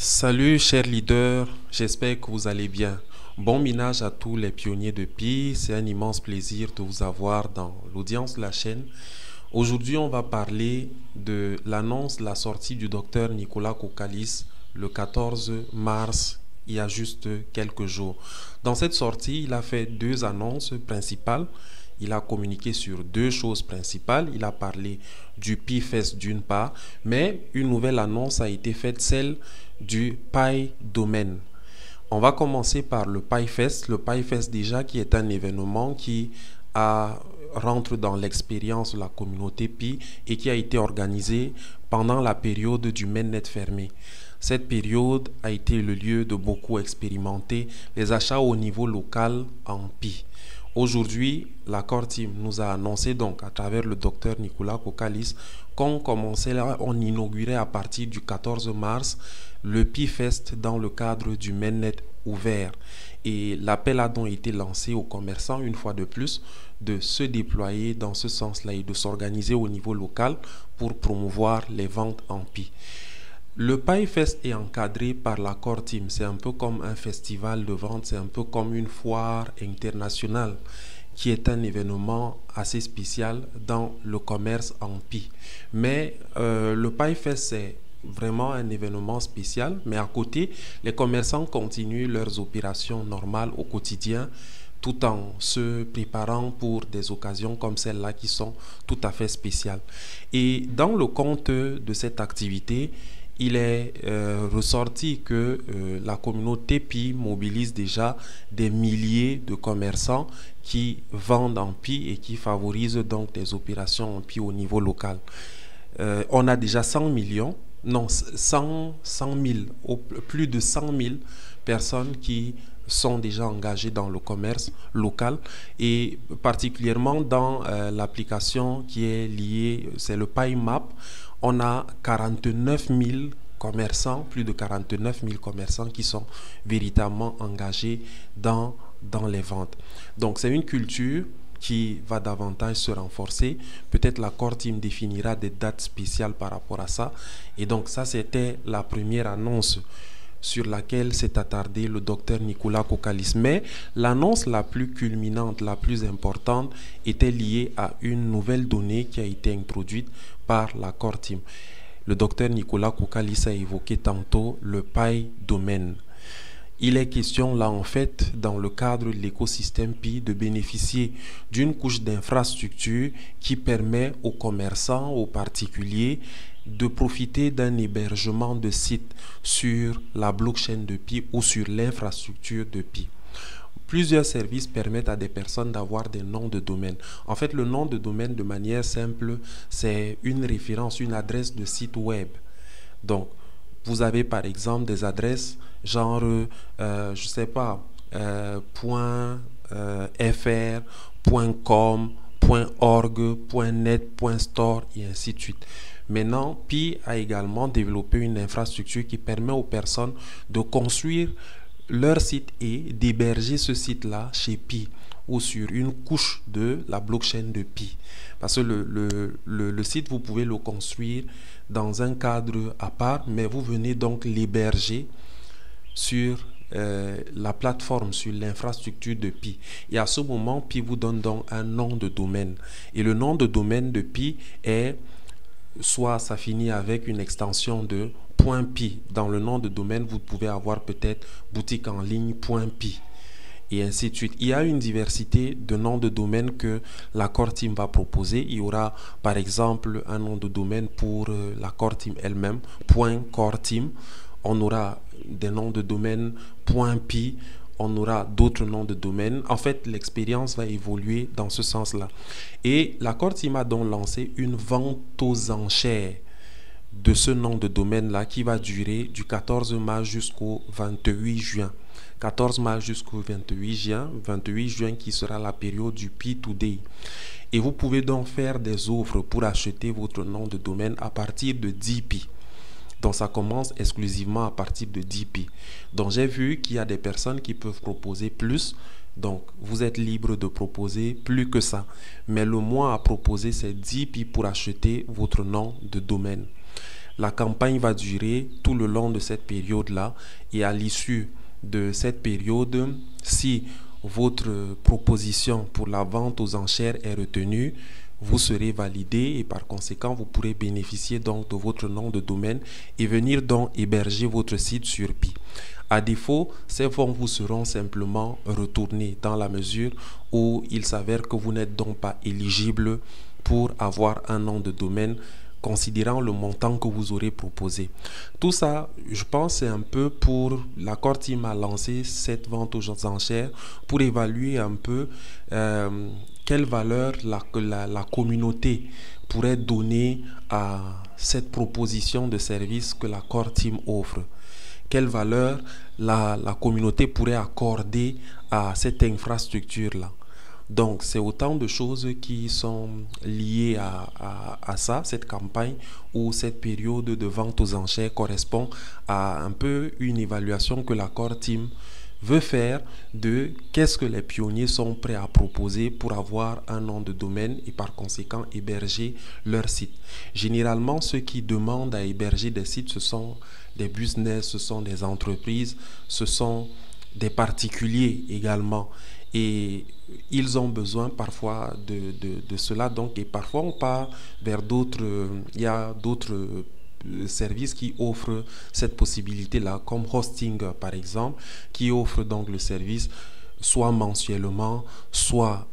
Salut chers leaders, j'espère que vous allez bien. Bon minage à tous les pionniers de Pi, c'est un immense plaisir de vous avoir dans l'audience de la chaîne. Aujourd'hui, on va parler de l'annonce de la sortie du docteur Nicolas Kokalis le 14 mars, il y a juste quelques jours. Dans cette sortie, il a fait deux annonces principales. Il a communiqué sur deux choses principales. Il a parlé du PIFES d'une part, mais une nouvelle annonce a été faite, celle du Pi Domaine. On va commencer par le PIFest. Le PIFest déjà qui est un événement qui rentre dans l'expérience de la communauté Pi et qui a été organisé pendant la période du mainnet fermé. Cette période a été le lieu de beaucoup expérimenter les achats au niveau local en Pi. Aujourd'hui, la Core Team nous a annoncé donc à travers le docteur Nicolas Kokalis qu'on on inaugurait à partir du 14 mars le PIFest dans le cadre du mainnet ouvert. Et l'appel a donc été lancé aux commerçants une fois de plus de se déployer dans ce sens-là et de s'organiser au niveau local pour promouvoir les ventes en Pi. Le PIFest est encadré par la Core Team. C'est un peu comme un festival de vente, c'est un peu comme une foire internationale qui est un événement assez spécial dans le commerce en Pi. Mais le PIFest, c'est vraiment un événement spécial. Mais à côté, les commerçants continuent leurs opérations normales au quotidien tout en se préparant pour des occasions comme celle-là qui sont tout à fait spéciales. Et dans le compte de cette activité, il est ressorti que la communauté Pi mobilise déjà des milliers de commerçants qui vendent en Pi et qui favorisent donc des opérations en Pi au niveau local. On a déjà 100 millions, non, 100 000, plus de 100 000 personnes qui sont déjà engagées dans le commerce local et particulièrement dans l'application qui est liée, c'est le PiMap. On a 49 000 commerçants, plus de 49 000 commerçants qui sont véritablement engagés dans les ventes. Donc c'est une culture qui va davantage se renforcer. Peut-être la Core Team définira des dates spéciales par rapport à ça. Et donc ça, c'était la première annonce sur laquelle s'est attardé le docteur Nicolas Kokalis. Mais l'annonce la plus culminante, la plus importante, était liée à une nouvelle donnée qui a été introduite par la Core Team. Le docteur Nicolas Kokalis a évoqué tantôt le Pi Domaine. Il est question là en fait dans le cadre de l'écosystème Pi de bénéficier d'une couche d'infrastructure qui permet aux commerçants, aux particuliers de profiter d'un hébergement de sites sur la blockchain de Pi ou sur l'infrastructure de Pi. Plusieurs services permettent à des personnes d'avoir des noms de domaine. En fait, le nom de domaine, de manière simple, c'est une référence, une adresse de site web. Donc, vous avez par exemple des adresses genre, je sais pas, .fr, .com, .org, .net, .store et ainsi de suite. Maintenant, Pi a également développé une infrastructure qui permet aux personnes de construire leur site et d'héberger ce site-là chez Pi ou sur une couche de la blockchain de Pi. Parce que le site, vous pouvez le construire dans un cadre à part, mais vous venez donc l'héberger sur la plateforme, sur l'infrastructure de Pi. Et à ce moment, Pi vous donne donc un nom de domaine. Et le nom de domaine de Pi est, soit ça finit avec une extension de .pi. Dans le nom de domaine, vous pouvez avoir peut-être boutique en ligne .pi. Et ainsi de suite. Il y a une diversité de noms de domaine que la Core Team va proposer. Il y aura par exemple un nom de domaine pour la Core Team elle-même, .core team. On aura des noms de domaine .pi. On aura d'autres noms de domaine. En fait, l'expérience va évoluer dans ce sens-là. Et la Core Team a donc lancé une vente aux enchères de ce nom de domaine-là qui va durer du 14 mars jusqu'au 28 juin. 14 mars jusqu'au 28 juin qui sera la période du Pi Today. Et vous pouvez donc faire des offres pour acheter votre nom de domaine à partir de 10 Pi. Donc ça commence exclusivement à partir de 10 Pi. Donc j'ai vu qu'il y a des personnes qui peuvent proposer plus. Donc vous êtes libre de proposer plus que ça. Mais le moins à proposer c'est 10 Pi pour acheter votre nom de domaine. La campagne va durer tout le long de cette période-là et à l'issue de cette période, si votre proposition pour la vente aux enchères est retenue, vous serez validé et par conséquent, vous pourrez bénéficier donc de votre nom de domaine et venir donc héberger votre site sur Pi. À défaut, ces fonds vous seront simplement retournés dans la mesure où il s'avère que vous n'êtes donc pas éligible pour avoir un nom de domaine considérant le montant que vous aurez proposé. Tout ça, je pense, c'est un peu pour la Core Team a lancé cette vente aux enchères pour évaluer un peu quelle valeur la communauté pourrait donner à cette proposition de service que la Core Team offre. Quelle valeur la communauté pourrait accorder à cette infrastructure-là. Donc, c'est autant de choses qui sont liées à ça, cette campagne ou cette période de vente aux enchères correspond à un peu une évaluation que la Core Team veut faire de qu'est-ce que les pionniers sont prêts à proposer pour avoir un nom de domaine et par conséquent héberger leur site. Généralement, ceux qui demandent à héberger des sites, ce sont des business, ce sont des entreprises, ce sont des particuliers également. Et ils ont besoin parfois de cela. Donc, et parfois, on part vers d'autres, il y a d'autres services qui offrent cette possibilité-là, comme Hosting, par exemple, qui offre donc le service soit mensuellement, soit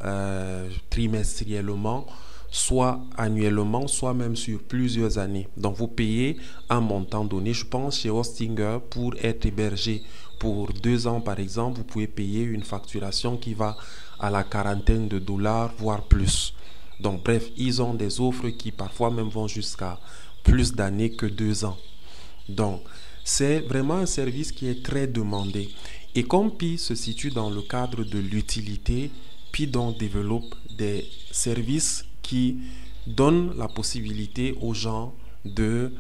trimestriellement, soit annuellement, soit même sur plusieurs années. Donc, vous payez un montant donné. Je pense chez Hostinger, pour être hébergé pour 2 ans, par exemple, vous pouvez payer une facturation qui va à la quarantaine de dollars, voire plus. Donc, bref, ils ont des offres qui parfois même vont jusqu'à plus d'années que 2 ans. Donc, c'est vraiment un service qui est très demandé. Et comme Pi se situe dans le cadre de l'utilité, Pi donc développe des services qui donnent la possibilité aux gens de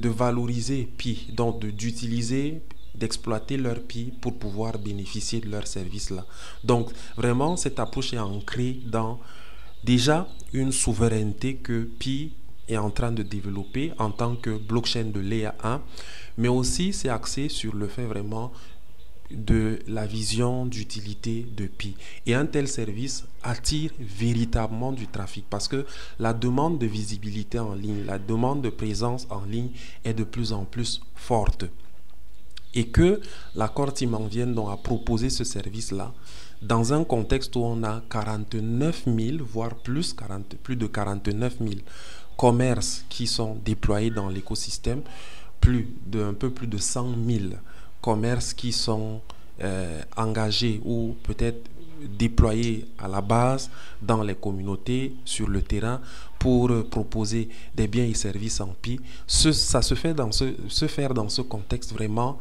valoriser Pi, donc d'utiliser, d'exploiter leur Pi pour pouvoir bénéficier de leurs services-là. Donc, vraiment, cette approche est ancrée dans déjà une souveraineté que Pi est en train de développer en tant que blockchain de Layer 1, mais aussi c'est axé sur le fait vraiment de la vision d'utilité de Pi. Et un tel service attire véritablement du trafic parce que la demande de visibilité en ligne, la demande de présence en ligne est de plus en plus forte. Et que la Core Team en vienne donc à proposer ce service-là dans un contexte où on a 49 000, voire plus de 49 000 commerces qui sont déployés dans l'écosystème, un peu plus de 100 000 commerces qui sont engagés ou peut-être déployés à la base dans les communautés, sur le terrain, pour proposer des biens et services en Pi. Ça se fait faire dans ce contexte vraiment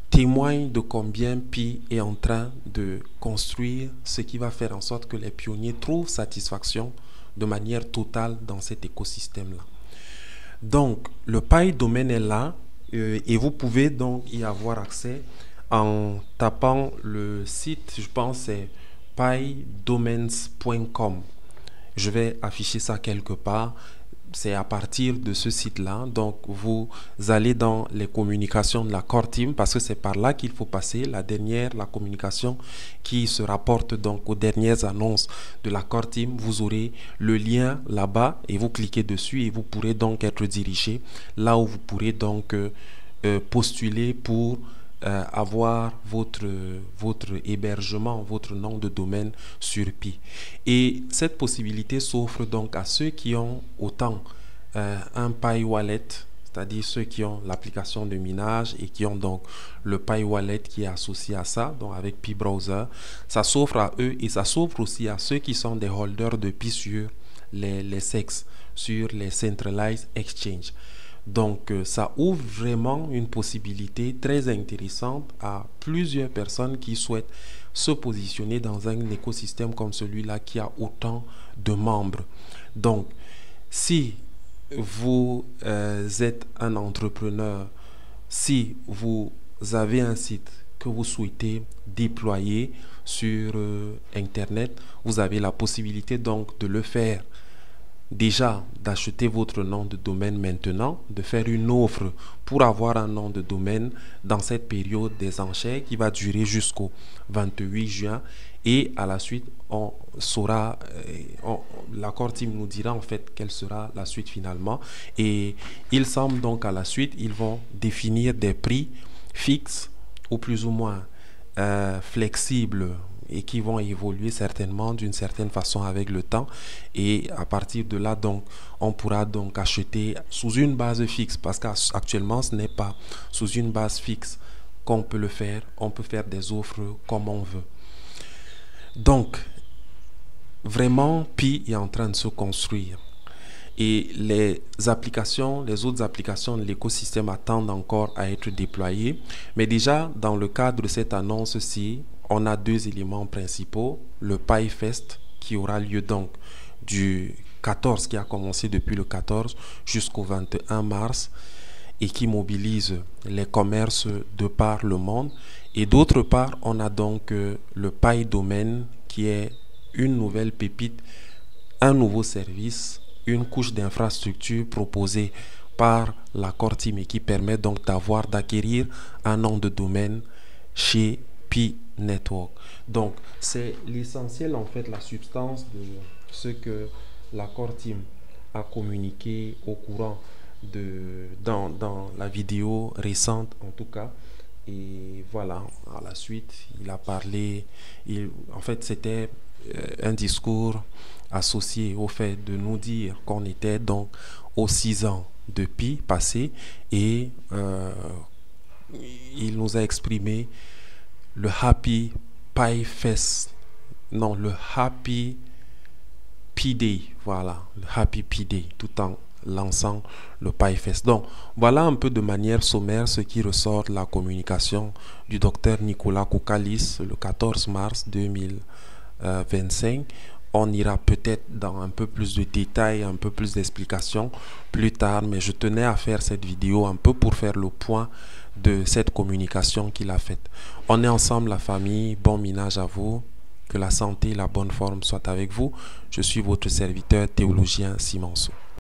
témoigne de combien Pi est en train de construire ce qui va faire en sorte que les pionniers trouvent satisfaction de manière totale dans cet écosystème-là. Donc, le Pi domaine est là et vous pouvez donc y avoir accès en tapant le site, je pense c'est pidomains.com. Je vais afficher ça quelque part. C'est à partir de ce site-là. Donc, vous allez dans les communications de la Core Team parce que c'est par là qu'il faut passer. La communication qui se rapporte donc aux dernières annonces de la Core Team. Vous aurez le lien là-bas et vous cliquez dessus et vous pourrez donc être dirigé là où vous pourrez donc postuler pour avoir votre hébergement, votre nom de domaine sur Pi. Et cette possibilité s'offre donc à ceux qui ont autant un Pi Wallet, c'est-à-dire ceux qui ont l'application de minage et qui ont donc le Pi Wallet qui est associé à ça, donc avec Pi Browser. Ça s'offre à eux et ça s'offre aussi à ceux qui sont des holders de Pi sur les SEX, sur les Centralized Exchange. Donc, ça ouvre vraiment une possibilité très intéressante à plusieurs personnes qui souhaitent se positionner dans un écosystème comme celui-là qui a autant de membres. Donc, si vous êtes un entrepreneur, si vous avez un site que vous souhaitez déployer sur Internet, vous avez la possibilité donc de le faire déjà d'acheter votre nom de domaine maintenant, de faire une offre pour avoir un nom de domaine dans cette période des enchères qui va durer jusqu'au 28 juin. Et à la suite, on saura, l'accord team nous dira en fait quelle sera la suite finalement. Et il semble donc à la suite, ils vont définir des prix fixes ou plus ou moins flexibles et qui vont évoluer certainement d'une certaine façon avec le temps, et à partir de là donc on pourra donc acheter sous une base fixe, parce qu'actuellement ce n'est pas sous une base fixe qu'on peut le faire. On peut faire des offres comme on veut. Donc vraiment Pi est en train de se construire et les autres applications de l'écosystème attendent encore à être déployées. Mais déjà, dans le cadre de cette annonce-ci, on a deux éléments principaux. Le PyFest qui aura lieu donc du 14, qui a commencé depuis le 14 jusqu'au 21 mars et qui mobilise les commerces de par le monde. Et d'autre part, on a donc le PyDomain qui est une nouvelle pépite, un nouveau service, une couche d'infrastructure proposée par l'accord team et qui permet donc d'acquérir un nom de domaine chez Pi Network. Donc c'est l'essentiel en fait, la substance de ce que l'accord team a communiqué au courant dans la vidéo récente en tout cas. Et voilà, à la suite il a parlé, en fait c'était un discours associé au fait de nous dire qu'on était donc aux 6 ans de Pi passé, et il nous a exprimé le Happy Pi Fest, non, le Happy Pi Day, voilà, le Happy Pi Day, tout en lançant le PyFest. Donc voilà un peu de manière sommaire ce qui ressort de la communication du docteur Nicolas Koukalis le 14 mars 2025. On ira peut-être dans un peu plus de détails, un peu plus d'explications plus tard, mais je tenais à faire cette vidéo un peu pour faire le point de cette communication qu'il a faite. On est ensemble, la famille. Bon minage à vous. Que la santé et la bonne forme soient avec vous. Je suis votre serviteur théologien Simonceau.